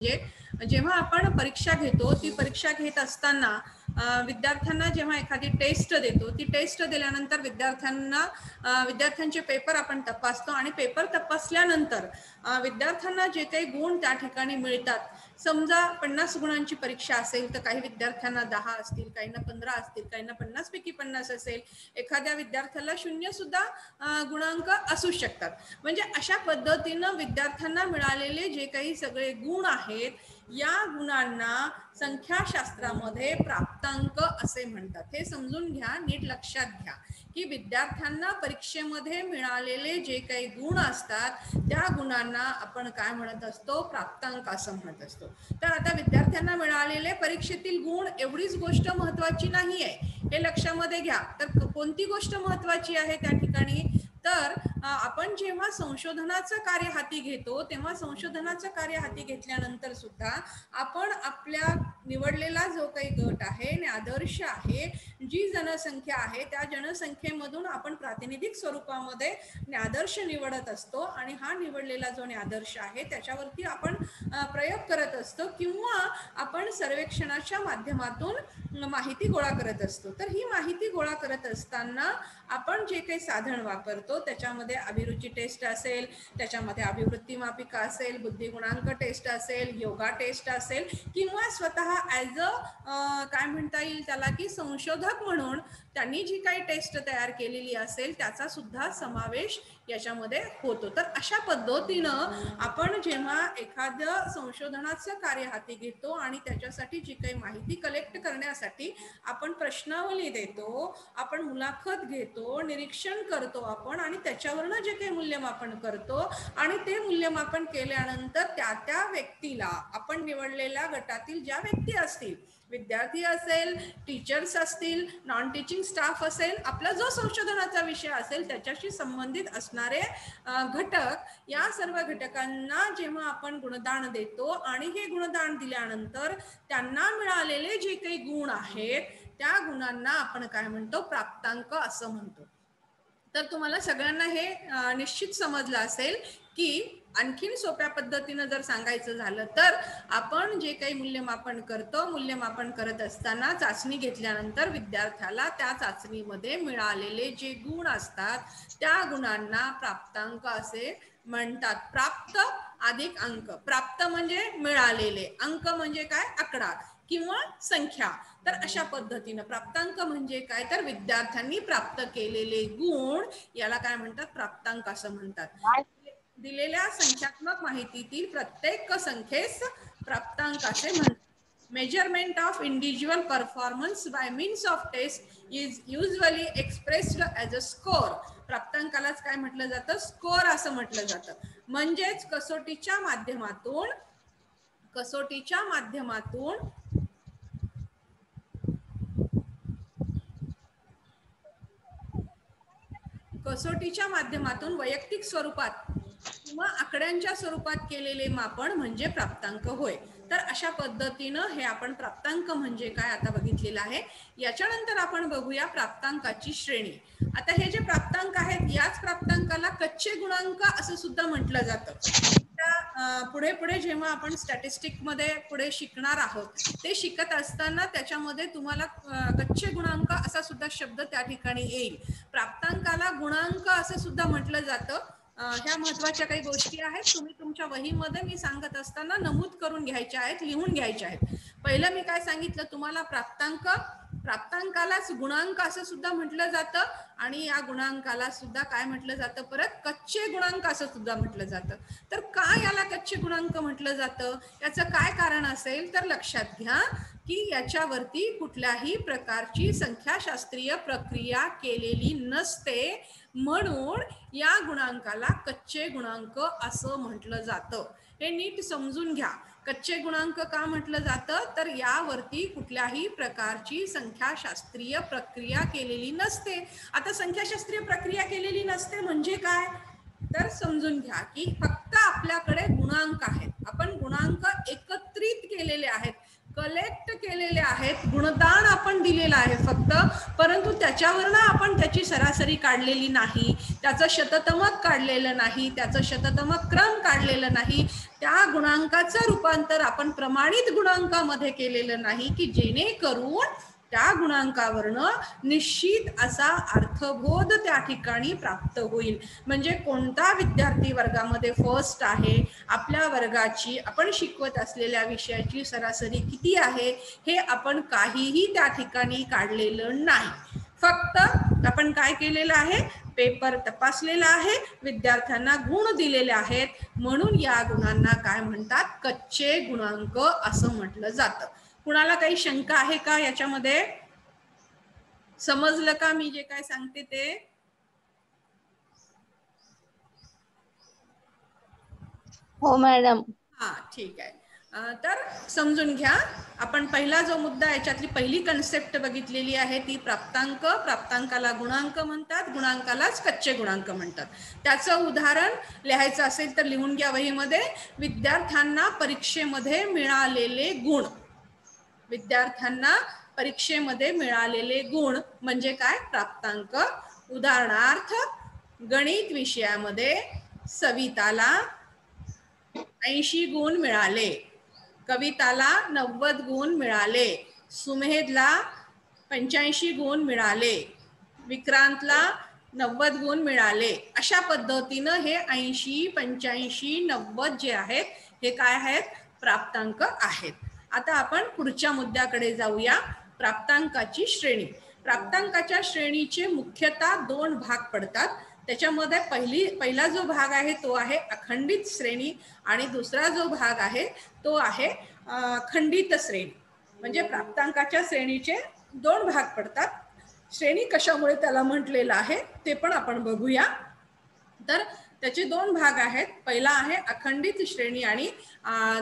म्हणजे जेव्हा आपण परीक्षा घेतो, ती परीक्षा घेत असताना विद्यार्थ्यांना जेव्हा एखादी टेस्ट देतो, ती टेस्ट दिल्यानंतर विद्यार्थ्यांचे पेपर आपण तपासतो आणि पेपर तपासल्यानंतर विद्यार्थ्यांना जे काही गुण त्या ठिकाणी मिळतात, समजा 50 गुणांची परीक्षा असेल तर काही विद्यार्थ्यांना 10 असतील, काहींना 15 असतील, काहींना 50 पैकी 50 असेल, एखाद्या विद्यार्थ्याला 0 सुद्धा गुणांक असू शकतात. म्हणजे अशा पद्धतीनं विद्यार्थ्यांना मिळालेले जे काही सगळे गुण आहेत, या गुणांना संख्याशास्त्रामध्ये प्राप्तांक असे म्हणतात. हे समजून घ्या, नीट लक्षात घ्या की विद्यार्थ्यांना परीक्षेमध्ये मिळालेले जे काही गुण असतात, त्या गुणांना आपण काय म्हणत असतो? प्राप्तांक असं म्हणत असतो. तर आता विद्यार्थ्यांना मिळालेले परीक्षेतील गुण एवढीच गोष्ट महत्वाची नाही आहे, हे लक्षामध्ये घ्या. तर कोणती गोष्ट महत्वाची आहे त्या ठिकाणी? तर आपण जेव्हा संशोधनाचं कार्य हाती घेतो, तेव्हा संशोधनाचं कार्य हाती घेतल्यानंतर सुद्धा आपण आपल्या निवडलेला जो काही गट आहे आणि आदर्श आहे, जी जनसंख्या आहे, त्या जनसंख्येमधून आपण प्रातिनिधिक स्वरूपामध्ये आदर्श निवडत असतो आणि हा निवडलेला जो आदर्श आहे त्याच्यावरती आपण प्रयोग करत असतो किंवा आपण सर्वेक्षणाच्या माध्यमातून माहिती गोळा करत असतो. तर ही माहिती गोळा करत असताना आपण जे काही साधन वापरतो त्याच्यामध्ये अभिरुची टेस्ट असेल, त्याच्यामध्ये अभिवृत्ती मापिका असेल, बुद्धिगुणांक टेस्ट असेल, योगा टेस्ट असेल किंवा स्वतः ॲज काय म्हणता येईल त्याला की संशोधक म्हणून त्यांनी जी काही टेस्ट तयार केलेली असेल त्याचा सुद्धा समावेश याच्यामध्ये होतो. तर अशा पद्धतीनं आपण जेव्हा एखादं संशोधनाचं कार्य हाती घेतो आणि त्याच्यासाठी जी काही माहिती कलेक्ट करण्यासाठी आपण प्रश्नावली देतो, आपण मुलाखत घेतो, निरीक्षण करतो आपण आणि त्याच्यावरनं जे काही मूल्यमापन करतो आणि ते मूल्यमापन केल्यानंतर त्या व्यक्तीला, आपण निवडलेल्या गटातील ज्या व्यक्ती असतील, विद्यार्थी असेल, टीचर्स असतील, नॉन टीचिंग स्टाफ असेल, आपला जो संशोधनाचा विषय असेल त्याच्याशी संबंधित असणारे घटक, या सर्व घटकांना जेव्हा आपण गुणदान देतो आणि हे गुणदान दिल्यानंतर त्यांना मिळालेले जे काही गुण आहेत त्या गुणांना आपण काय म्हणतो? प्राप्तांक असं म्हणतो. तर तुम्हाला सगळ्यांना हे निश्चित समजलं असेल की आणखीन सोप्या पद्धतीनं जर सांगायचं झालं तर आपण जे काही मूल्यमापन करतो, मूल्यमापन करत असताना चाचणी घेतल्यानंतर विद्यार्थ्याला त्या चाचणीमध्ये मिळालेले जे गुण असतात त्या गुणांना प्राप्तांक असे म्हणतात. प्राप्त अधिक अंक. प्राप्त म्हणजे मिळालेले, अंक म्हणजे काय? आकडा किंवा संख्या. तर अशा पद्धतीनं प्राप्तांक म्हणजे काय? तर विद्यार्थ्यांनी प्राप्त केलेले गुण, याला काय म्हणतात? प्राप्तांक असं म्हणतात. दिलेल्या संख्यात्मक माहितीतील प्रत्येक संख्येस प्राप्तांक असे म्हणतात. Measurement of individual performance by means of test is usually expressed as a score. प्राप्तांकालाच काय म्हटलं जातं? स्कोर असं म्हटलं जातं. म्हणजेच कसोटीच्या माध्यमातून वैयक्तिक स्वरूपात किंवा आकड्यांच्या स्वरूपात केलेले मापन म्हणजे प्राप्तांक होय. तर अशा पद्धतीनं हे आपण प्राप्तांक म्हणजे काय आता बघितलेलं आहे. याच्यानंतर आपण बघूया प्राप्तांकाची श्रेणी. आता हे जे प्राप्तांक आहेत, याच प्राप्तांकाला कच्चे गुणांक असं सुद्धा म्हटलं जातं. पुढे जेव्हा आपण स्टॅटिस्टिक मध्ये पुढे शिकणार आहोत, ते शिकत असताना त्याच्यामध्ये तुम्हाला कच्चे गुणांक असा सुद्धा शब्द त्या ठिकाणी येईल. प्राप्तांकाला गुणांक असं सुद्धा म्हटलं जातं. ह्या महत्वाच्या काही गोष्टी आहेत, तुम्ही तुमच्या वहीमध्ये मी सांगत असताना नमूद करून घ्यायच्या आहेत, लिहून घ्यायच्या आहेत. पहिलं मी काय सांगितलं तुम्हाला? प्राप्तांकालाच गुणांक असं सुद्धा म्हटलं जातं आणि या गुणांकाला सुद्धा काय म्हटलं जातं? परत कच्चे गुणांक असं सुद्धा म्हटलं जातं. तर का याला कच्चे गुणांक म्हटलं जातं? याचं काय कारण असेल तर लक्षात घ्या की याच्यावरती कुठल्याही प्रकारची संख्याशास्त्रीय प्रक्रिया केलेली नसते, म्हणून या गुणांकाला कच्चे गुणांक असं म्हटलं जातं. हे नीट समजून घ्या. कच्चे गुणांक का म्हटलं जातं? तर यावरती कुठल्याही प्रकारची संख्याशास्त्रीय प्रक्रिया केलेली नसते. आता संख्याशास्त्रीय प्रक्रिया केलेली नसते म्हणजे काय? तर समजून घ्या की फक्त आपल्याकडे गुणांक आहेत, आपण गुणांक एकत्रित केलेले आहेत. कलेक्ट केलेले आहेत, गुणदान आपण दिलेलं आहे फक्त, परंतु त्याच्यावरनं आपण त्याची सरासरी काढलेली नाही, त्याचं शततमक काढलेलं नाही, त्याचं शततमक क्रम काढलेलं नाही, त्या गुणांकाचं रूपांतर आपण प्रमाणित गुणांकामध्ये केलेलं नाही, की जेणेकरून त्या गुणांकावरनं निश्चित असा अर्थबोध त्या ठिकाणी प्राप्त होईल. म्हणजे कोणता विद्यार्थी वर्गामध्ये फर्स्ट आहे, आपल्या वर्गाची आपण शिकवत असलेल्या विषयाची सरासरी किती आहे हे आपण काहीही त्या ठिकाणी काढलेलं नाही. फक्त आपण काय केलेलं आहे, पेपर तपासलेला आहे, विद्यार्थ्यांना गुण दिलेले आहेत, म्हणून या गुणांना काय म्हणतात, कच्चे गुणांक असं म्हटलं जातं. कुणाला काही शंका आहे का याच्यामध्ये? समजलं का मी जे काय सांगते ते? हो मॅडम. हा, ठीक आहे. तर समजून घ्या, आपण पहिला जो मुद्दा याच्यातली पहिली कन्सेप्ट बघितलेली आहे ती प्राप्तांक. प्राप्तांकाला गुणांक म्हणतात, गुणांकालाच कच्चे गुणांक म्हणतात. त्याचं उदाहरण लिहायचं असेल तर लिहून घ्या वहीमध्ये. विद्यार्थ्यांना परीक्षेमध्ये मिळालेले गुण. विद्यार्थ्यांना परीक्षेमध्ये मिळालेले गुण म्हणजे काय, प्राप्तांक. उदाहरणार्थ गणित विषयामध्ये सविताला 80 गुण मिळाले, कविताला 90 गुण मिळाले, सुमेधला 85 गुण मिळाले, विक्रांतला 90 गुण मिळाले. अशा पद्धतीनं हे 80, 85, 90 जे आहेत हे काय आहेत, प्राप्तांक आहेत. आता आपण पुढच्या मुद्द्याकडे जाऊया, प्राप्तांकाची श्रेणी. प्राप्तांकाच्या श्रेणीचे मुख्यतः 2 भाग पडतात. त्याच्यामध्ये पहिला जो भाग आहे तो आहे अखंडित श्रेणी आणि दुसरा जो भाग आहे तो आहे खंडित श्रेणी. म्हणजे प्राप्तांकाच्या श्रेणीचे 2 भाग पडतात. श्रेणी कशामुळे त्याला म्हटलेलं आहे ते पण आपण बघूया. तर त्याचे 2 भाग आहेत. पहिला आहे अखंडित श्रेणी आणि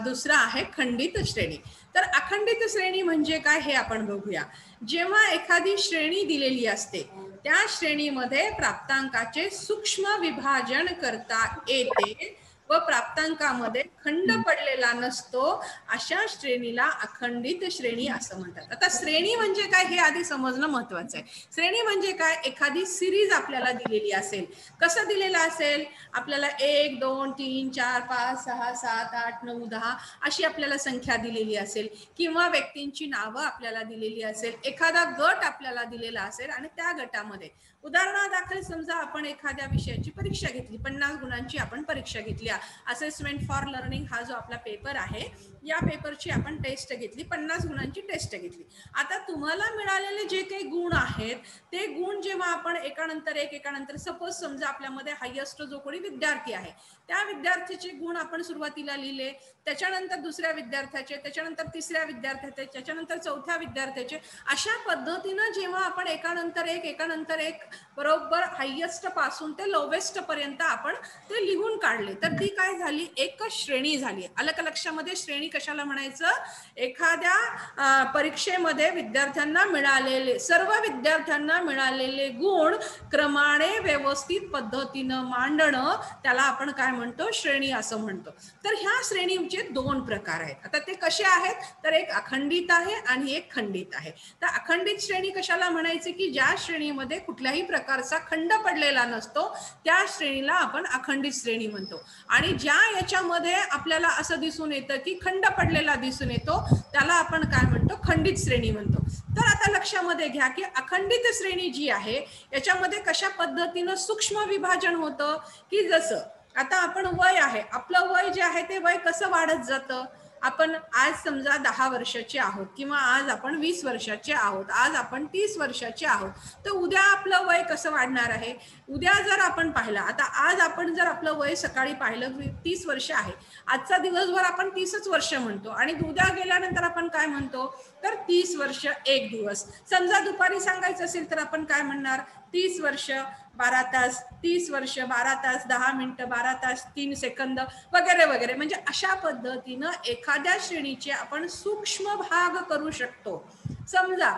दुसरा आहे खंडित श्रेणी. तर अखंडित श्रेणी म्हणजे काय हे आपण बघूया. जेव्हा एखादी श्रेणी दिलेली असते त्या श्रेणीमध्ये प्राप्तांकाचे सूक्ष्म विभाजन करता येते व प्राप्तांकामध्ये खंड पडलेला नसतो, अशा श्रेणीला अखंडित श्रेणी असं म्हणतात. आता श्रेणी म्हणजे काय हे आधी समजणं महत्वाचं आहे. श्रेणी म्हणजे काय, एखादी सिरीज आपल्याला दिलेली असेल. कसं दिलेलं असेल, आपल्याला 1 2 3 4 5 6 7 8 9 10 अशी आपल्याला संख्या दिलेली असेल, किंवा व्यक्तींची नावं आपल्याला दिलेली असेल, एखादा गट आपल्याला दिलेला असेल आणि त्या गटामध्ये उदाहरणादाखल समजा आपण एखाद्या विषयाची परीक्षा घेतली, 50 गुणांची आपण परीक्षा घेतली. असेसमेंट फॉर लर्निंग हा जो आपला पेपर आहे, या पेपरची आपण टेस्ट घेतली, 50 गुणांची टेस्ट घेतली. आता तुम्हाला मिळालेले जे काही गुण आहेत ते गुण जेव्हा आपण एकानंतर एक सपोज समजा आपल्यामध्ये हायेस्ट जो कोणी विद्यार्थी आहे त्या विद्यार्थ्याचे गुण आपण सुरुवातीला लिहिले, त्याच्यानंतर दुसऱ्या विद्यार्थ्याचे, त्याच्यानंतर तिसऱ्या विद्यार्थ्याचे, त्याच्यानंतर चौथ्या विद्यार्थ्याचे, अशा पद्धतीनं जेव्हा आपण एकानंतर एक बरोबर हायेस्ट पासून ते लोवेस्ट पर्यंत आपण ते लिहून काढले, तर ती काय झाली, एक श्रेणी झाली. आलं का लक्षामध्ये? श्रेणी कशाला म्हणायचं, एखाद्या परीक्षेमध्ये विद्यार्थ्यांना मिळालेले, सर्व विद्यार्थ्यांना मिळालेले गुण क्रमाने व्यवस्थित पद्धतीनं मांडणं, त्याला आपण काय म्हणतो, श्रेणी असं म्हणतो. तर ह्या श्रेणीचे 2 प्रकार आहेत. आता ते कसे आहेत, तर एक अखंडित आहे आणि एक खंडित आहे. तर अखंडित श्रेणी कशाला म्हणायचे, की ज्या श्रेणीमध्ये कुठल्याही प्रकारचा खंड पडलेला नसतो त्या श्रेणीला आपण अखंडित श्रेणी म्हणतो. आणि ज्या याच्यामध्ये आपल्याला असं दिसून येतं की खंड पडलेला दिसून येतो त्याला आपण काय म्हणतो, खंडित श्रेणी म्हणतो. तर आता लक्षामध्ये घ्या की अखंडित श्रेणी जी आहे याच्यामध्ये कशा पद्धतीनं सूक्ष्म विभाजन होतं, की जसं आता आपण वय आहे, आपलं वय जे आहे ते वय कसं वाढत जातं. आपण आज समजा 10 वर्षाचे आहोत, किंवा आज आपण 20 वर्षाचे आहोत, आज आपण 30 वर्षाचे आहोत, तर उद्या आपलं वय कसं वाढणार आहे. उद्या जर आपण पाहिलं, आता आज आपण जर आपलं वय सकाळी पाहिलं 30 वर्ष आहे, आजचा दिवसभर आपण 30च वर्ष म्हणतो, आणि उद्या गेल्यानंतर आपण काय म्हणतो, तर 30 वर्ष 1 दिवस. समजा दुपारी सांगायचं असेल तर आपण काय म्हणणार, 30 वर्ष 12 तास, 30 वर्ष 12 तास 10 मिनिटं, 12 तास 3 सेकंद वगैरे वगैरे. म्हणजे अशा पद्धतीनं एखाद्या श्रेणीचे आपण सूक्ष्म भाग करू शकतो. समजा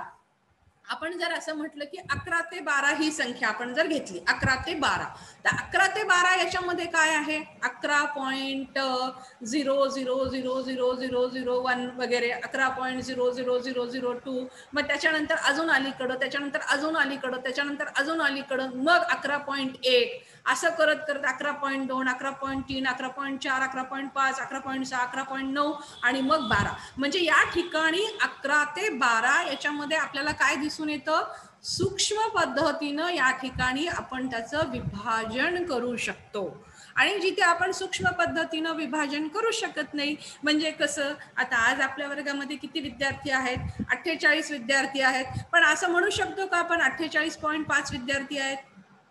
आपण जर असं म्हटलं की 11 ते 12 ही संख्या आपण जर घेतली 11 ते 12, तर 11 ते 12 याच्यामध्ये काय आहे 11.00000001 वगैरे 11.00002, मग त्याच्यानंतर अजून अलीकडं, त्याच्यानंतर अजून अलीकडं, त्याच्यानंतर अजून अलीकडं, मग 11.1 असं करत करत 11.2, 11.3, 11.4, 11.5, 11.6, 11.9 आणि मग 12. म्हणजे या ठिकाणी 11 ते 12 याच्यामध्ये आपल्याला काय दिसून येतं, सूक्ष्म पद्धतीनं या ठिकाणी आपण त्याचं विभाजन करू शकतो. आणि जिथे आपण सूक्ष्म पद्धतीनं विभाजन करू शकत नाही, म्हणजे कसं, आता आज आपल्या वर्गामध्ये किती विद्यार्थी आहेत, 48 विद्यार्थी आहेत, पण असं म्हणू शकतो का आपण 48.5 विद्यार्थी आहेत,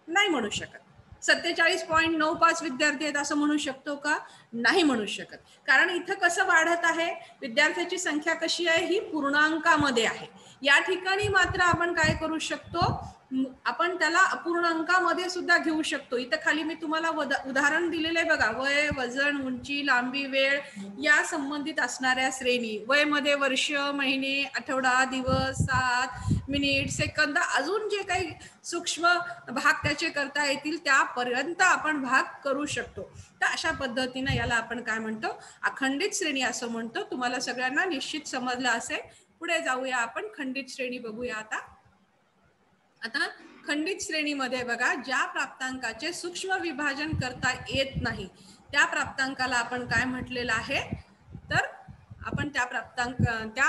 नाही म्हणू शकत. 47.95 विद्यार्थी आहेत असं म्हणू शकतो का, नाही म्हणू शकत. कारण इथं कसं वाढत आहे, विद्यार्थ्याची संख्या कशी आहे, ही पूर्णांकामध्ये आहे. या ठिकाणी मात्र आपण काय करू शकतो, आपण त्याला अपूर्णांकामध्ये सुद्धा घेऊ शकतो. इथं खाली मी तुम्हाला उदाहरण दिलेलं आहे बघा, वय, वजन, उंची, लांबी, वेळ या संबंधित असणाऱ्या श्रेणी. वय मध्ये वर्ष, महिने, आठवडा, दिवस, सात, मिनिट, सेकंद, अजून जे काही सूक्ष्म भाग त्याचे करता येतील त्यापर्यंत आपण भाग करू शकतो. तर अशा पद्धतीने याला आपण काय म्हणतो, अखंडित श्रेणी असं म्हणतो. तुम्हाला सगळ्यांना निश्चित समजलं असेल. पुढे जाऊया आपण, खंडित श्रेणी बघूया. आता खंडित श्रेणीमध्ये बघा, ज्या प्राप्तांकाचे सूक्ष्म विभाजन करता येत नाही त्या प्राप्तांकाला आपण काय म्हटलेलं आहे, तर आपण त्या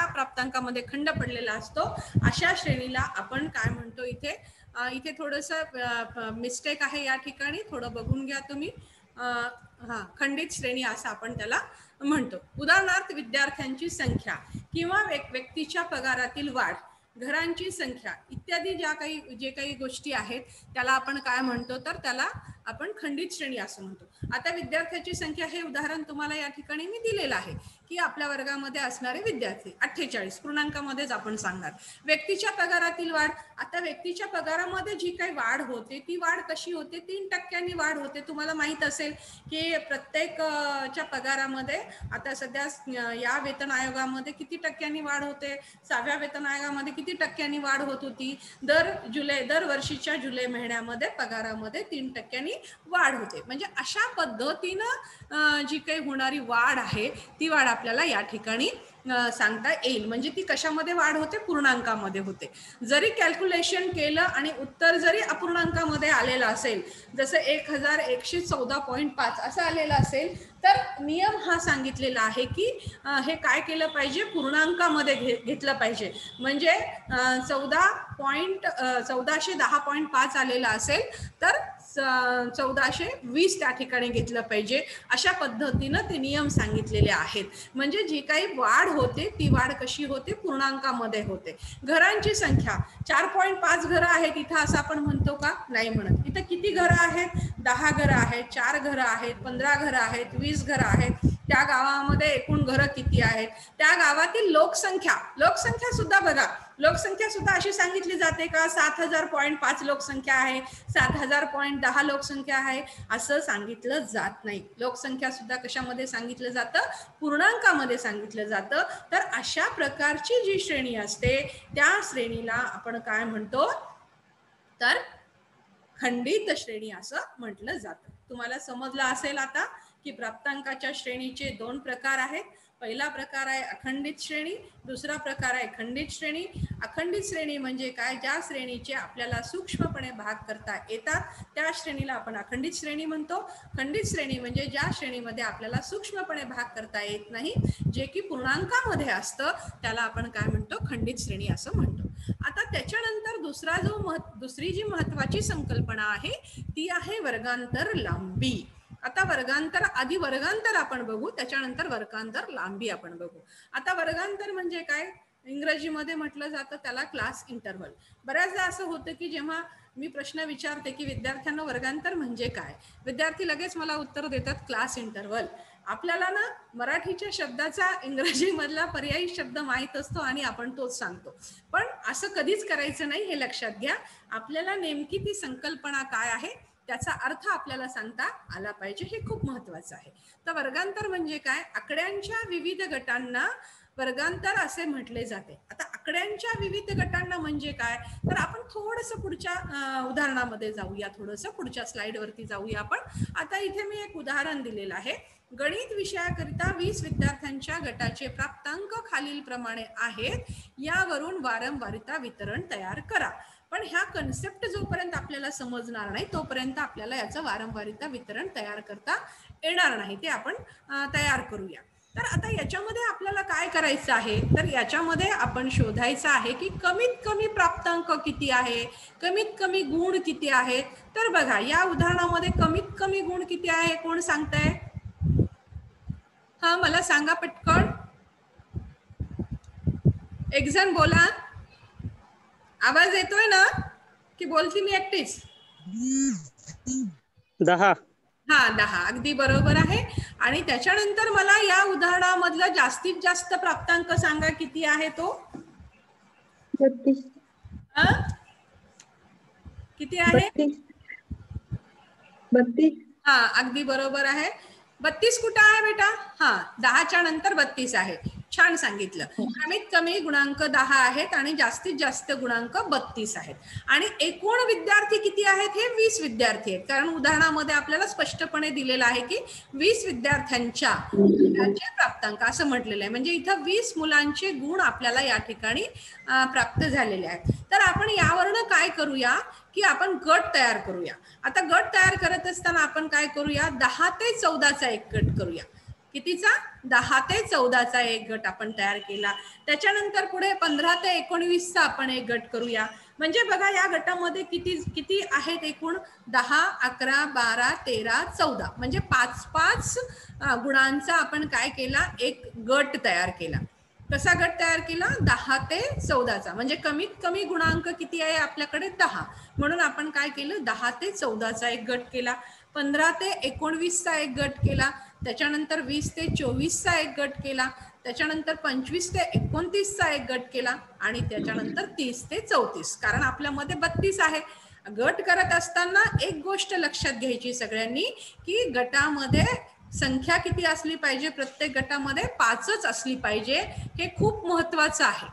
प्राप्तांकामध्ये खंड पडलेला असतो अशा श्रेणीला आपण काय म्हणतो. इथे थोडंसं मिस्टेक आहे या ठिकाणी, थोडं बघून घ्या तुम्ही. खंडित श्रेणी असं आपण त्याला म्हणतो. उदाहरणार्थ, विद्यार्थ्यांची संख्या किंवा व्यक्तीच्या पगारातील वाढ, घरांची संख्या इत्यादी जे काही गोष्टी आहेत त्याला आपण काय म्हणतो, तर त्याला आपण खंडित श्रेणी असं म्हणतो. आता विद्यार्थ्याची संख्या हे उदाहरण तुम्हाला या ठिकाणी मी दिलेलं आहे की आपल्या वर्गामध्ये असणारे विद्यार्थी 48 पूर्णांकामध्येच आपण सांगणार. व्यक्तीच्या पगारातील वाढ, आता व्यक्तीच्या पगारामध्ये जी काही वाढ होते ती वाढ कशी होते, 3% वाढ होते. तुम्हाला माहित असेल की प्रत्येकच्या पगारामध्ये आता सध्या या वेतन आयोगामध्ये किती टक्क्यांनी वाढ होते, 6व्या वेतन आयोगामध्ये किती टक्क्यांनी वाढ होत होती, दरवर्षीच्या जुलै महिन्यामध्ये पगारामध्ये 3% वाढ होते. म्हणजे अशा पद्धतीनं जी काही होणारी वाढ आहे ती वाढ आपल्याला या ठिकाणी सांगता येईल. म्हणजे ती कशामध्ये वाढ होते, पूर्णांकामध्ये होते. जरी कॅल्क्युलेशन केलं आणि उत्तर जरी अपूर्णांकामध्ये आलेलं असेल, जसं 1114.5 असं आलेलं असेल, तर नियम हा सांगितलेला आहे की हे काय केलं पाहिजे, पूर्णांकामध्ये घेतलं पाहिजे. म्हणजे 1410.5 आलेला असेल तर 1420 त्या ठिकाणी घेतलं पाहिजे. अशा पद्धतीनं ते नियम सांगितलेले आहेत. म्हणजे जी काही वाढ होते ती वाढ कशी होते, पूर्णांकामध्ये होते. घरांची संख्या 4.5 घरं आहेत इथं असं आपण म्हणतो का, नाही म्हणत. इथं किती घरं आहेत, 10 घरं आहेत, 4 घरं आहेत, 15 घरं आहेत, 20 घरं आहेत. त्या गावामध्ये एकूण घरं किती आहेत, त्या गावातील लोकसंख्या सुद्धा बघा, लोकसंख्या सुद्धा अशी सांगितली जाते का 7000.5 लोकसंख्या आहे, 7000.10 लोकसंख्या आहे, असं सांगितलं जात नाही. लोकसंख्या सुद्धा कशामध्ये सांगितलं जातं, पूर्णांकामध्ये सांगितलं जातं. तर अशा प्रकारची जी श्रेणी असते त्या श्रेणीला आपण काय म्हणतो, तर खंडित श्रेणी असं म्हटलं जातं. तुम्हाला समजलं असेल आता की प्राप्तांकाच्या श्रेणीचे 2 प्रकार आहेत. पहिला प्रकार आहे अखंडित श्रेणी, दुसरा प्रकार आहे खंडित श्रेणी. अखंडित श्रेणी म्हणजे काय, ज्या श्रेणीचे आपल्याला सूक्ष्मपणे भाग करता येतात त्या श्रेणीला आपण अखंडित श्रेणी म्हणतो. खंडित श्रेणी म्हणजे ज्या श्रेणीमध्ये आपल्याला सूक्ष्मपणे भाग करता येत नाही, जे की पूर्णांकामध्ये असतं, त्याला आपण काय म्हणतो, खंडित श्रेणी असं म्हणतो. आता त्याच्यानंतर दुसरी जी महत्वाची संकल्पना आहे ती आहे वर्गांतर लांबी. आता आधी वर्गांतर आपण बघू, त्याच्यानंतर वर्गांतर लांबी आपण बघू. आता वर्गांतर म्हणजे काय, इंग्रजीमध्ये म्हटलं जातं त्याला क्लास इंटरव्हल. बऱ्याचदा असं होतं की जेव्हा मी प्रश्न विचारते की विद्यार्थ्यांना वर्गांतर म्हणजे काय, विद्यार्थी लगेच मला उत्तर देतात क्लास इंटरव्हल. आपल्याला ना मराठीच्या शब्दाचा इंग्रजीमधला पर्यायी शब्द माहीत असतो आणि आपण तोच सांगतो, पण असं कधीच करायचं नाही, हे लक्षात घ्या. आपल्याला नेमकी ती संकल्पना काय आहे त्याचा अर्थ आपल्याला सांगता आला पाहिजे, हे खूप महत्वाचं आहे. तर वर्गांतर म्हणजे काय, आकड्यांच्या विविध गटांना वर्गांतर असे म्हटले जाते. आता आकड्यांच्या विविध गटांना म्हणजे काय, तर आपण थोडंसं पुढच्या उदाहरणामध्ये जाऊया, थोडंसं पुढच्या स्लाइडवरती जाऊया आपण. आता इथे मी एक उदाहरण दिलेलं आहे. गणित विषयाकरिता 20 विद्यार्थ्यांच्या गटाचे प्राप्तांक खालीलप्रमाणे आहेत, यावरून वारंवारिता वितरण तयार करा. पण ह्या कन्सेप्ट जोपर्यंत आपल्याला समजणार नाही तोपर्यंत आपल्याला याचं वारंवारिता वितरण तयार करता येणार नाही. ते आपण तयार करूया. तर आता याच्यामध्ये आपल्याला काय करायचं आहे, तर याच्यामध्ये आपण शोधायचं आहे की कमीत कमी प्राप्तांक किती आहे, कमीत कमी गुण किती आहेत. तर बघा या उदाहरणामध्ये कमीत कमी गुण किती आहे, कोण सांगताय? हा मला सांगा पटकन, एक जण बोला. आवाज येतोय ना की बोलती मी एकटीच? 10. हा 10, अगदी बरोबर आहे. आणि त्याच्यानंतर मला या उदाहरणामधला जास्तीत जास्त प्राप्तांक सांगा किती आहे तो? 32. किती आहे? 32. हा अगदी बरोबर आहे. 32 कुठं आहे बेटा? हा 10च्या नंतर 32 आहे. छान सांगितलं. कमीत कमी गुणांक 10 आहेत आणि जास्तीत जास्त गुणांक 32 आहेत. आणि एकूण विद्यार्थी किती आहेत? हे 20 विद्यार्थी आहेत. कारण उदाहरणामध्ये आपल्याला स्पष्टपणे दिलेलं आहे की 20 विद्यार्थ्यांच्या प्राप्तांक असं म्हटलेलं आहे. म्हणजे इथं 20 मुलांचे गुण आपल्याला या ठिकाणी प्राप्त झालेले आहेत. तर आपण यावरनं काय करूया की आपण गट तयार करूया. आता गट तयार करत असताना आपण काय करूया, 10 ते 14चा एक गट करूया. कितीचा? 10 ते 14चा एक गट आपण तयार केला. त्याच्यानंतर पुढे 15 ते 19चा आपण एक गट करूया. म्हणजे बघा या गटामध्ये किती किती आहेत एकूण? 10, 11, 12, 13, 14. म्हणजे 5-5 गुणांचा आपण काय केला, एक गट तयार केला. कसा गट तयार केला? 10 ते 14चा. म्हणजे कमीत कमी गुणांक किती आहे आपल्याकडे? 10. म्हणून आपण काय केलं, 10 ते 14चा एक गट केला. 15 ते 19चा एक गट केला. त्याच्यानंतर 20 ते 24चा एक गट केला. त्याच्यानंतर 25 ते 29चा एक गट केला. आणि त्याच्यानंतर 30 ते 34. कारण आपल्यामध्ये 32 आहे. गट करत असताना एक गोष्ट लक्षात घ्यायची सगळ्यांनी की गटामध्ये संख्या किती असली पाहिजे? प्रत्येक गटामध्ये 5च असली पाहिजे. हे खूप महत्वाचं आहे.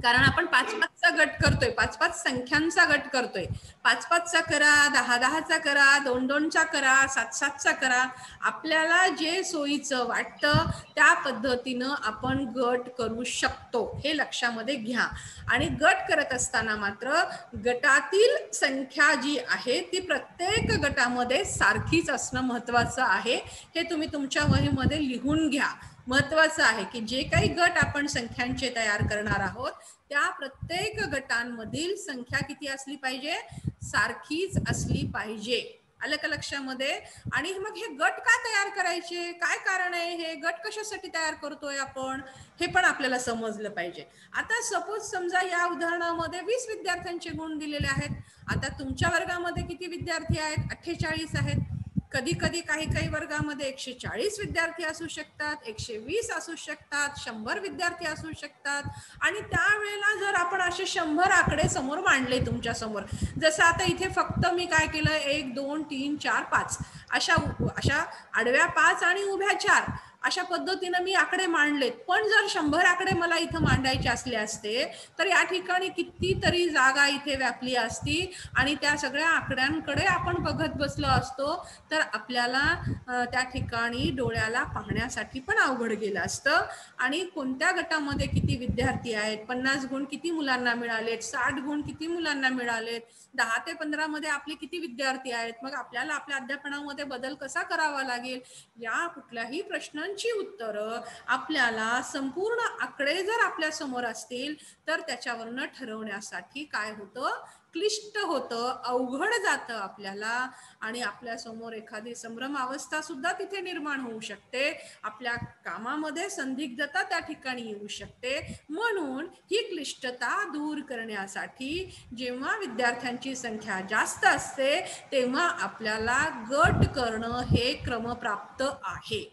कारण आपण 5-5चा गट करतोय, 5-5 संख्यांचा गट करतोय. 5-5चा करा, 10-10चा करा, 2-2चा करा, 7-7चा करा. आपल्याला जे सोयीचं वाटतं त्या पद्धतीनं आपण गट करू शकतो, हे लक्षामध्ये घ्या. आणि गट करत असताना मात्र गटातील संख्या जी आहे ती प्रत्येक गटामध्ये सारखीच असणं महत्वाचं आहे. हे तुम्ही तुमच्या वहीमध्ये लिहून घ्या. महत्वाचं आहे की जे काही गट आपण संख्यांचे तयार करणार आहोत त्या प्रत्येक गटांमधील संख्या किती असली पाहिजे? सारखीच असली पाहिजे. आलं का लक्षामध्ये? आणि मग हे गट का तयार करायचे, काय कारण आहे, हे गट कशासाठी तयार करतोय आपण, हे पण आपल्याला समजलं पाहिजे. आता सपोज समजा या उदाहरणामध्ये 20 विद्यार्थ्यांचे गुण दिलेले आहेत. आता तुमच्या वर्गामध्ये किती विद्यार्थी आहेत? 48 आहेत. कधी कधी काही काही वर्गामध्ये 140 विद्यार्थी असू शकतात, 120 असू शकतात, 100 विद्यार्थी असू शकतात. आणि त्यावेळेला जर आपण असे 100 आकडे समोर मांडले तुमच्या समोर, जसं आता इथे फक्त मी काय केलं, 1 2 3 4 5 अशा आडव्या 5 आणि उभ्या 4 अशा पद्धतीनं मी आकडे मांडलेत. पण जर 100 आकडे मला इथं मांडायचे असले असते तर या ठिकाणी कितीतरी जागा इथे व्यापली असती आणि त्या सगळ्या आकड्यांकडे आपण बघत बसलो असतो तर आपल्याला त्या ठिकाणी डोळ्याला पाहण्यासाठी पण अवघड गेलं असतं. आणि कोणत्या गटामध्ये किती विद्यार्थी आहेत, 50 गुण किती मुलांना मिळालेत, 60 गुण किती मुलांना मिळालेत, 10 ते 15 मध्ये आपले किती विद्यार्थी आहेत, मग आपल्याला आपल्या अध्यापनामध्ये बदल कसा करावा लागेल, या कुठल्याही प्रश्नांची उत्तरं आपल्याला संपूर्ण आकडे जर आपल्या समोर असतील तर त्याच्यावरनं ठरवण्यासाठी काय होतं, क्लिष्ट होतं, अवघड जातं आपल्याला. आणि आपल्या समोर एखादी संभ्रम अवस्था सुद्धा तिथे निर्माण होऊ शकते. आपल्या कामामध्ये संदिग्धता त्या ठिकाणी येऊ शकते. म्हणून ही क्लिष्टता दूर करण्यासाठी जेव्हा विद्यार्थ्यांची संख्या जास्त असते तेव्हा आपल्याला गट करणं हे क्रमप्राप्त आहे.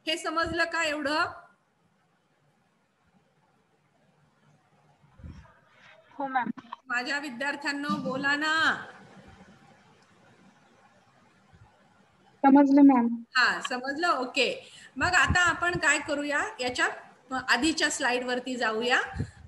हे समजलं का एवढं? हो मॅम. माझ्या विद्यार्थ्यांनो बोला ना. समजलं मॅम. हा समजलं, ओके. मग आता आपण काय करूया, याच्यात आधीच्या स्लाइड वरती जाऊया.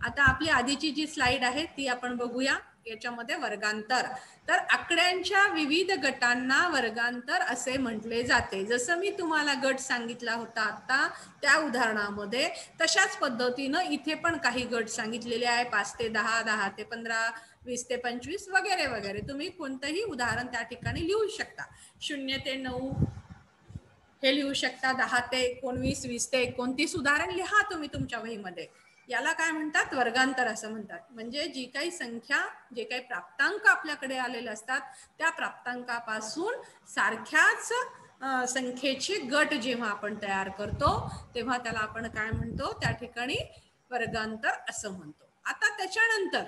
आता आपली आधीची जी स्लाइड आहे ती आपण बघूया. याच्यामध्ये वर्गांतर, तर आकड्यांच्या विविध गटांना वर्गांतर असे म्हटले जाते. जसं मी तुम्हाला गट सांगितला होता आता त्या उदाहरणामध्ये, तशाच पद्धतीनं इथे पण काही गट सांगितलेले आहे. 5 ते 10, 10 ते 15, 20 ते 25 वगैरे वगैरे. तुम्ही कोणतंही उदाहरण त्या ठिकाणी लिहू शकता. 0 ते 9 हे लिहू शकता. 10 ते 19, 20 ते 29 उदाहरण लिहा तुम्ही तुमच्या वहीमध्ये. याला काय म्हणतात? वर्गांतर असं म्हणतात. म्हणजे जी काही संख्या, जे काही प्राप्तांक आपल्याकडे आलेले असतात त्या प्राप्तांकापासून सारख्याच संख्येचे गट जेव्हा आपण तयार करतो तेव्हा त्याला आपण काय म्हणतो? त्या ठिकाणी वर्गांतर असं म्हणतो. आता त्याच्यानंतर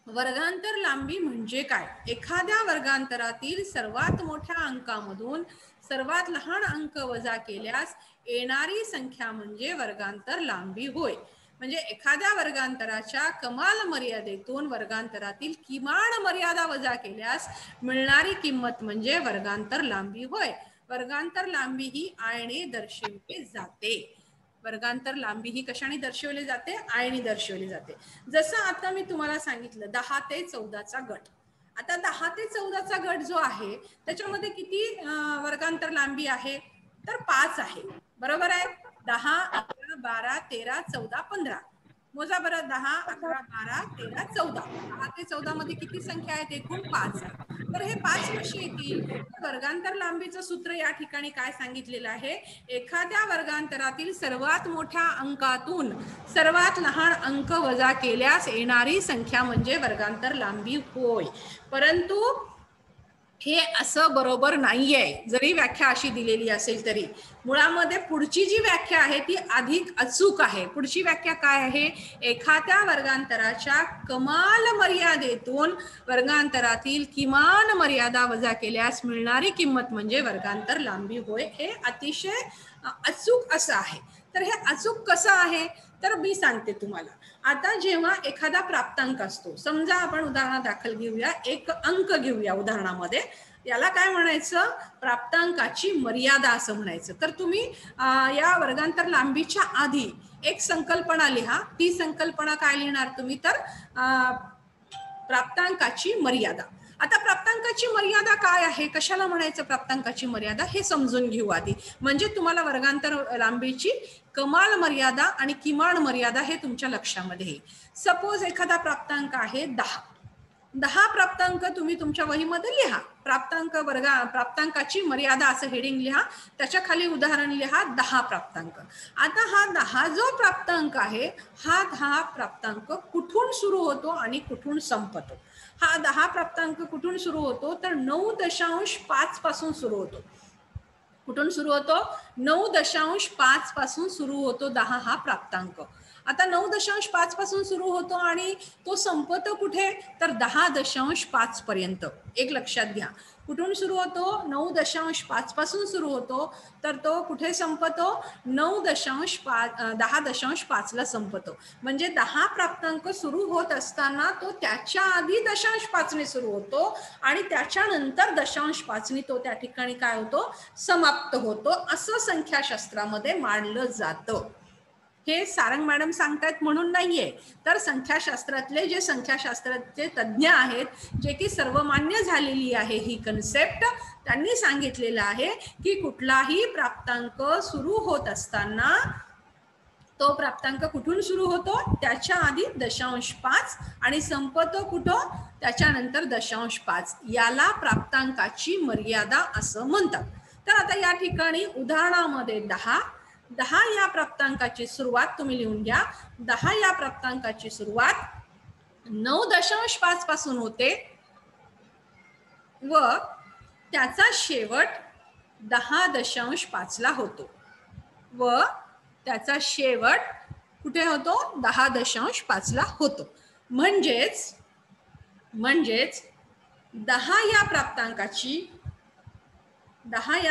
वर्गांतर लांबी म्हणजे काय? एखाद्या वर्गांतरातील सर्वात मोठ्या अंकामधून सर्वात लहान अंक वजा केल्यास येणारी संख्या म्हणजे वर्गांतर लांबी होय. म्हणजे एखाद्या वर्गांतराच्या कमाल मर्यादेतून वर्गांतरातील किमान मर्यादा वजा केल्यास मिळणारी किंमत म्हणजे वर्गांतर लांबी होय. वर्गांतर लांबी ही आय ने दर्शविली जाते. वर्गांतर लांबी ही कशाने दर्शवली जाते? आय ने दर्शवली जाते. जसं आता मी तुम्हाला सांगितलं 10 ते 14चा गट. आता 10 ते 14चा गट जो आहे त्याच्यामध्ये किती वर्गांतर लांबी आहे? तर 5 आहे. बरोबर आहे. 10, 11, 12, 13, 14, 15. मोजा बरं. 10, 11, 12, 13, 14. 10 ते 14 मध्ये किती संख्या आहेत? एकूण 5 आहे. तर हे 5 कसे येतील? वर्गांतर लांबीचं सूत्र या ठिकाणी काय सांगितलेलं आहे? एखाद्या वर्गांतरातील सर्वात मोठ्या अंकातून सर्वात लहान अंक वजा केल्यास येणारी संख्या म्हणजे वर्गांतर लांबी होय. परंतु हे असं बरोबर नाहीये. जरी व्याख्या अशी दिलेली असेल तरी मुळामध्ये पुढची जी व्याख्या आहे ती अधिक अचूक आहे. पुढची व्याख्या काय आहे? एखाद्या वर्गांतराच्या कमाल मर्यादेतून वर्गांतरातील किमान मर्यादा वजा केल्यास मिळणारी किंमत म्हणजे वर्गांतर लांबी होय. हे अतिशय अचूक असं आहे. तर हे अचूक कसं आहे? तर मी सांगते तुम्हाला. आता जेव्हा एखादा प्राप्तांक असतो, समजा आपण उदाहरणादाखल घेऊया, एक अंक घेऊया उदाहरणामध्ये, याला काय म्हणायचं? प्राप्तांकाची मर्यादा असं म्हणायचं. तर तुम्ही या वर्गांतर लांबीच्या आधी एक संकल्पना लिहा. ती संकल्पना काय लिहिणार तुम्ही? तर प्राप्तांकाची मर्यादा. आता प्राप्तांकाची मर्यादा काय आहे? कशाला म्हणायचं प्राप्तांकाची मर्यादा? हे समजून घेऊ आधी, म्हणजे तुम्हाला वर्गांतर लांबीची कमाल मर्यादा आणि किमान मर्यादा हे तुमच्या लक्षामध्ये येईल. सपोज एखादा प्राप्तांक आहे 10. 10 प्राप्तांक तुम्ही तुमच्या वहीमध्ये लिहा. प्राप्तांकाची मर्यादा असं हेडिंग लिहा. त्याच्या खाली उदाहरण लिहा 10 प्राप्तांक. आता हा 10 जो प्राप्तांक आहे, हा 10 प्राप्तांक कुठून सुरू होतो आणि कुठून संपतो? हा 10 प्राप्तांक कुठून सुरू होतो? तर 9.5 पासून सुरू होतो. कुठून सुरू होतो? 9.5 पासून सुरू होतो 10 हा प्राप्तांक. आता 9.5 पासून सुरू होतो आणि तो संपतो कुठे? तर 10.5 पर्यंत. एक लक्षात घ्या. कुठून सुरू होतो? 9.5 पासून सुरू होतो, तर तो कुठे संपतो? 10.5 ला संपतो. म्हणजे 10 प्राप्तांक सुरू होत असताना तो त्याच्या आधी 0.5 ने सुरू होतो आणि त्याच्यानंतर 0.5 ने तो त्या ठिकाणी काय होतो? समाप्त होतो. असं संख्याशास्त्रामध्ये मानलं जातं. हे सारंग मॅडम सांगतायत म्हणून नाहीये, तर संख्याशास्त्रातले जे संख्याशास्त्राचे तज्ज्ञ आहेत, जे की सर्वमान्य झालेली आहे ही कन्सेप्ट, त्यांनी सांगितलेलं आहे की कुठलाही प्राप्तांक सुरू होत असताना तो प्राप्तांक कुठून सुरू होतो? त्याच्या आधी 0.5 आणि संपतो कुठं? त्याच्यानंतर 0.5. याला प्राप्तांकाची मर्यादा असं म्हणतात. तर आता या ठिकाणी उदाहरणामध्ये 10 या प्राप्तांकाची सुरुवात तुम्ही लिहून घ्या. 10 या प्राप्तांकाची सुरुवात 9.5 पासून होते व त्याचा शेवट 10.5 ला होतो. व त्याचा शेवट कुठे होतो? 10.5 ला होतो. म्हणजेच 10 या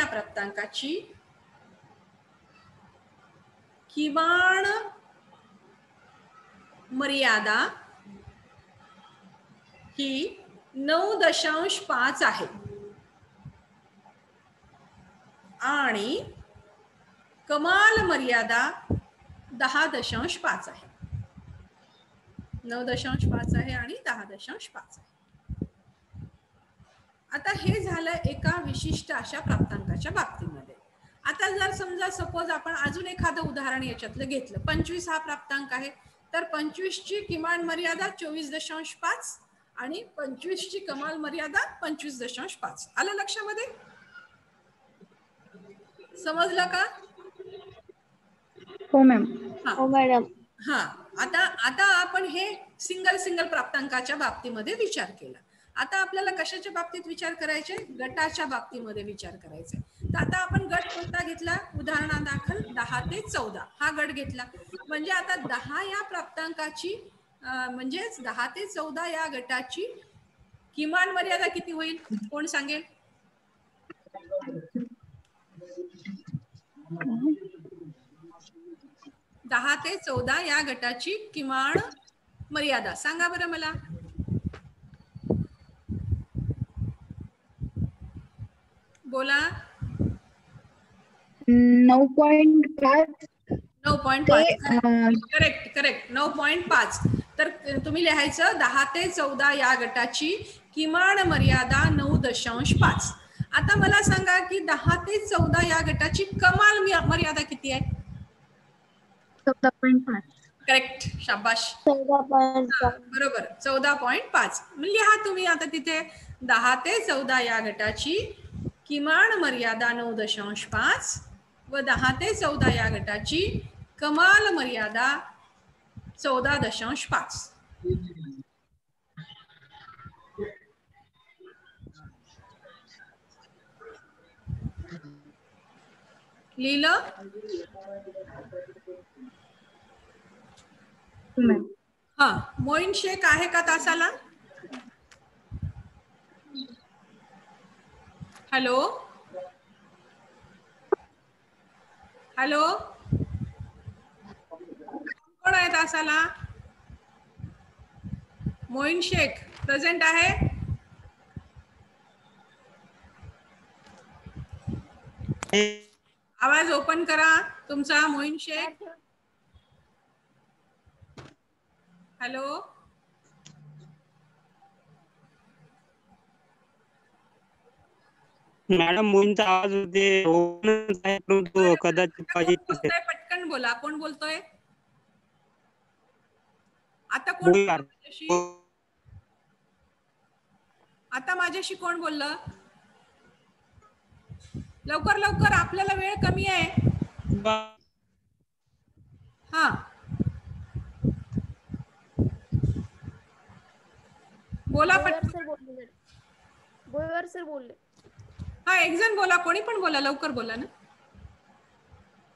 प्राप्तांकाची किमान मर्यादा ही 9.5 आहे आणि कमाल मर्यादा 10.5 आहे. 9.5 आहे आणि 10.5 आहे. आता हे झालं एका विशिष्ट अशा प्राप्तांकाच्या बाबतीमध्ये. आता जर समजा सपोज आपण अजून एखादं उदाहरण याच्यातलं घेतलं. 25 हा प्राप्तांक आहे, तर 25 ची किमान मर्यादा 24.5 आणि 25 ची कमाल मर्यादा 25.5. आलं लक्षामध्ये? समजलं का? हो मॅम. हो मॅडम. हा, आता आपण हे सिंगल प्राप्तांकाच्या बाबतीमध्ये विचार केला. आता आपल्याला कशाच्या बाबतीत विचार करायचे? गटाच्या बाबतीमध्ये विचार करायचे. तर आता आपण गट कोणता घेतला? उदाहरणादाखल 10 ते 14 हा गट घेतला. म्हणजे आता 10 या प्राप्तांकाची म्हणजेच 10 ते 14 या गटाची किमान मर्यादा किती होईल? कोण सांगेल? 10 ते 14 या गटाची किमान मर्यादा सांगा बरं मला. बोला. 9.5. 9.5. करेक्ट 9.5. तर तुम्ही लिहायचं 10 ते 14 या गटाची किमान मर्यादा 9.5. आता मला सांगा की 10 ते 14 या गटाची कमाल मर्यादा किती आहे? 14.5. करेक्ट, शाबाश. 14.5. बरोबर, 14.5. लिहा तुम्ही आता तिथे 10 ते 14 या गटाची किमान मर्यादा 9.5 व 10 ते 14 या गटाची कमाल मर्यादा 14.5. लिहिलं? हा, मोईन शेख आहे का तासाला? हॅलो हॅलो, कोण आहे तासाला? मोईन शेख प्रेझेंट आहे? आवाज ओपन करा तुमचा. मोईन शेख, हॅलो. मॅडम मोईनचा आवाज होते कदाचित पटकन बोला. कोण बोलतोय आता? कोण माझ्याशी? आता माझ्याशी कोण बोललं? लवकर लवकर, आपल्याला वेळ कमी आहे. हा, बोला पटकन. गोयवर सर बोलले. हा, एक जण बोला, कोणी पण बोला, लवकर बोला ना.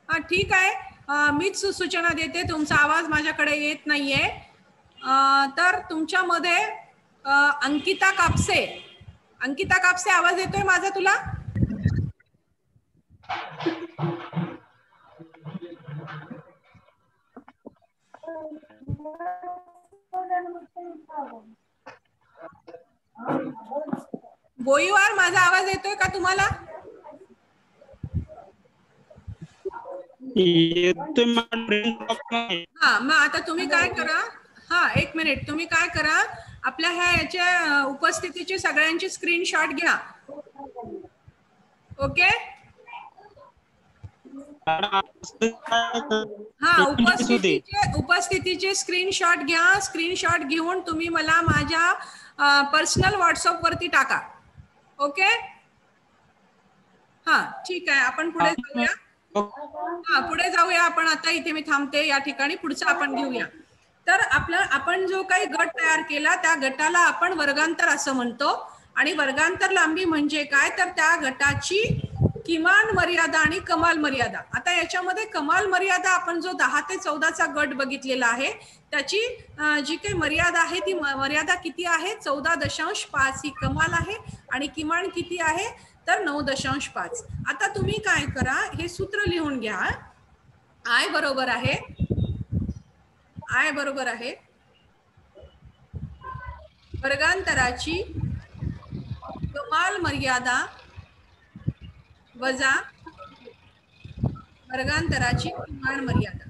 हा, ठीक आहे. मीच सूचना देते, तुमचा आवाज माझ्याकडे येत नाहीये. तर तुमच्यामध्ये अंकिता कापसे आवाज येतोय माझा तुला? बोईवार माझा आवाज येतोय का तुम्हाला? हा, मग आता तुम्ही काय करा. हा, एक मिनिट. तुम्ही काय करा, आपल्या याच्या उपस्थितीची सगळ्यांची स्क्रीनशॉट घ्या. ओके. हा, उपस्थितीचे स्क्रीनशॉट घ्या. स्क्रीनशॉट घेऊन तुम्ही मला माझ्या पर्सनल व्हॉट्सअप वरती टाका. ओके. हा, ठीक आहे. आपण पुढे जाऊया. हा, पुढे जाऊया आपण. आता इथे मी थांबते या ठिकाणी. पुढचं आपण घेऊया. तर आपण जो काही गट तयार केला त्या गटाला आपण वर्गांतर असं म्हणतो. आणि वर्गांतर लांबी म्हणजे काय, तर त्या गटाची किमान मर्यादा आणि कमाल मर्यादा. आता याच्यामध्ये कमाल मर्यादा आपण जो 10 ते 14चा गट बघितलेला आहे त्याची जी काही मर्यादा आहे ती मर्यादा किती आहे? 14.5 ही कमाल आहे आणि किमान किती आहे तर 9.5. आता तुम्ही काय करा, हे सूत्र लिहून घ्या. आय बरोबर आहे वर्गांतराची कमाल मर्यादा वजा वर्गांतराची किमान मर्यादा.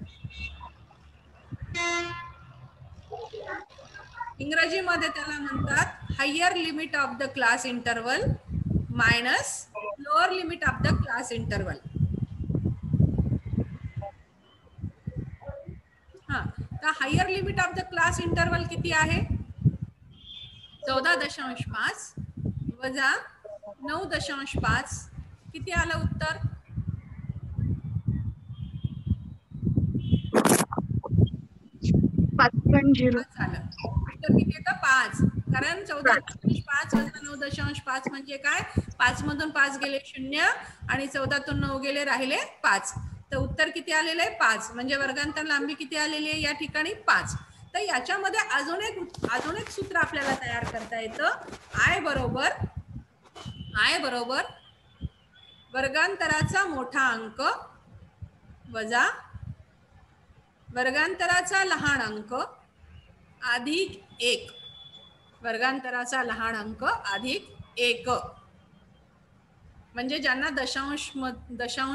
इंग्रजीमध्ये त्याला म्हणतात higher limit of the class interval minus lower limit of the class interval. हा, तर higher limit of the class interval किती आहे? 14.5 वजा 9.5. किती आलं उत्तर? 5.0. झालं. उत्तर किती येतं? 5. कारण 14.5 वजा 9.5 म्हणजे काय? 5 मधून 5 गेले 0 आणि 14 तून 9 गेले राहिले 5. तर उत्तर किती आलेलं आहे? 5. म्हणजे वर्गांतर लांबी किती आलेली आहे या ठिकाणी? 5. तर याच्यामध्ये अजून एक सूत्र आपल्याला तयार करता येतं. आय बरोबर वर्गांतराचा मोठा अंक वजा वर्गांतराचा लहान अंक अधिक 1. वर्गांतराचा लहान अंक अधिक 1. म्हणजे ज्यांना दशांश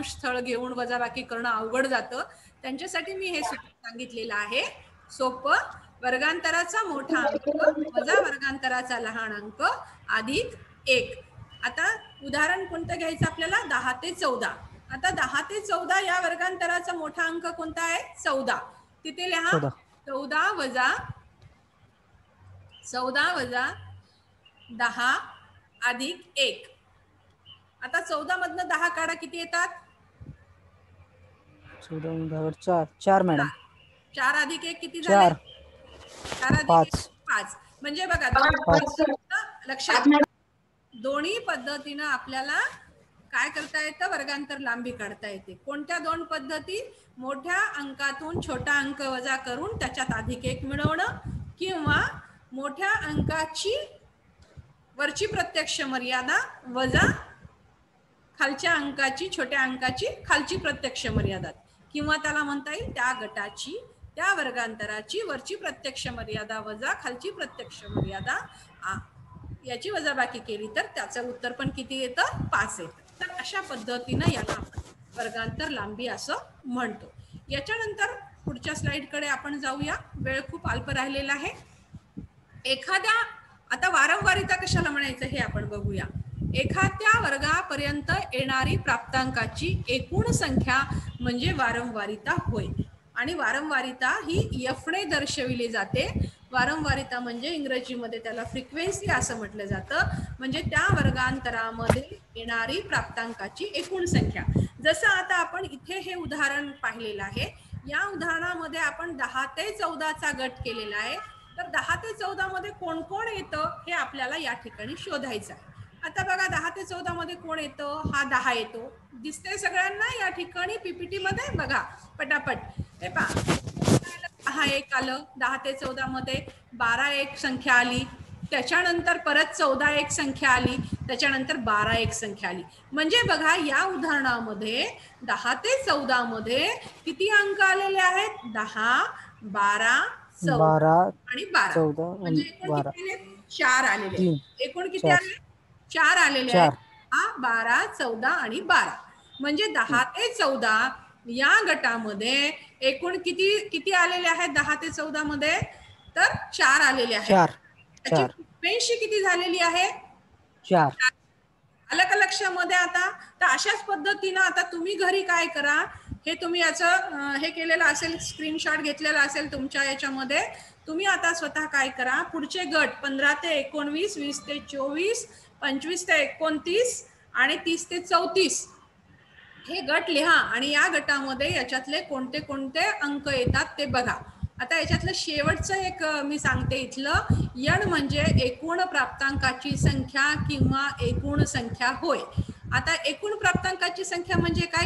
स्थळ घेऊन वजाबाकी करणं अवघड जातं त्यांच्यासाठी मी हे सूत्र सांगितलेलं आहे. सोपं. वर्गांतराचा मोठा अंक वजा वर्गांतराचा लहान अंक अधिक 1. आता उदाहरण कोणतं घ्यायचं आपल्याला? 10 ते 14. आता 10 ते 14 या वर्गांतराचा मोठा अंक कोणता आहे? 14. तिथे लिहा 14 वजा 10 अधिक 1. आता 14 मधनं 10 काढा, किती येतात? 4 मॅडम. 4 अधिक 1 किती झाले? 4 अधिक 1 5. म्हणजे बघा लक्षात दोन्ही पद्धतीनं आपल्याला काय करता येतं? वर्गांतर लांबी काढता येते. कोणत्या दोन पद्धती? मोठ्या अंकातून छोटा अंक वजा करून त्याच्यात अधिक 1 मिळवणं किंवा मोठ्या अंकाची वरची प्रत्यक्ष मर्यादा वजा खालच्या अंकाची छोट्या अंकाची खालची प्रत्यक्ष मर्यादा, किंवा त्याला म्हणता येईल त्या गटाची त्या वर्गांतराची वरची प्रत्यक्ष मर्यादा वजा खालची प्रत्यक्ष मर्यादा याची वजाबाकी केली तर त्याचं उत्तर पण किती येतं? 5 येतं. तर अशा पद्धतीनं याला आपण वर्गांतर लांबी असं म्हणतो. याच्यानंतर पुढच्या स्लाइडकडे आपण जाऊया. वेळ खूप अल्प राहिलेला आहे. एखाद्या आता वारंवारिता कशाला म्हणायचं हे आपण बघूया. एखाद्या वर्गापर्यंत येणारी प्राप्तांकाची एकूण संख्या म्हणजे वारंवारिता होय. आणि वारंवारिता ही एफने दर्शविली जाते. वारंवारिता म्हणजे इंग्रजीमध्ये त्याला फ्रिक्वेन्सी असं म्हटलं जातं. म्हणजे त्या वर्गांतरामध्ये येणारी प्राप्तांकाची एकूण संख्या. जसं आता आपण इथे हे उदाहरण पाहिलेलं आहे. या उदाहरणामध्ये आपण 10 ते 14चा गट केलेला आहे. तर 10 ते 14 मध्ये कोण कोण येतं हे आपल्याला या ठिकाणी शोधायचं आहे. आता बघा 10 ते 14 मध्ये कोण येतं? हा 10 येतो. दिसतंय सगळ्यांना या ठिकाणी पीपीटी मध्ये? बघा पटापट. हे पहा, हा 1 आलं 10 ते 14 मध्ये. 12 एक संख्या आली, त्याच्यानंतर परत 14 एक संख्या आली, त्याच्यानंतर 12 एक संख्या आली. म्हणजे बघा या उदाहरणामध्ये 10 ते 14 मध्ये किती अंक आलेले आहेत? 10, 12, 14 आणि 12. म्हणजे एकूण किती आले? 4 आलेले. एकूण किती आले? 4 आलेले आहेत. 12, 14 आणि 12. म्हणजे 10 ते 14 या गटामध्ये एकूण किती आलेले आहेत? 10 ते 14 मध्ये तर 4 आलेले आहेत. त्याची फ्रिक्वेन्सी किती झालेली आहे? 4. आलं का लक्षामध्ये आता? तर अशाच पद्धतीनं आता तुम्ही घरी काय करा, हे तुम्ही याचं हे केलेलं असेल, स्क्रीनशॉट घेतलेला असेल तुमच्या याच्यामध्ये. तुम्ही आता स्वतः काय करा, पुढचे गट 15 ते 19, 20 ते 24, 25 ते 29 आणि 30 ते 34 हे गट लिहा आणि या गटामध्ये याच्यातले कोणते कोणते अंक येतात ते बघा. आता याच्यातलं शेवटचं एक मी सांगते इथलं. यण म्हणजे एकूण प्राप्तांकाची संख्या किंवा एकूण संख्या होय. आता एकूण प्राप्तांकाची संख्या म्हणजे काय?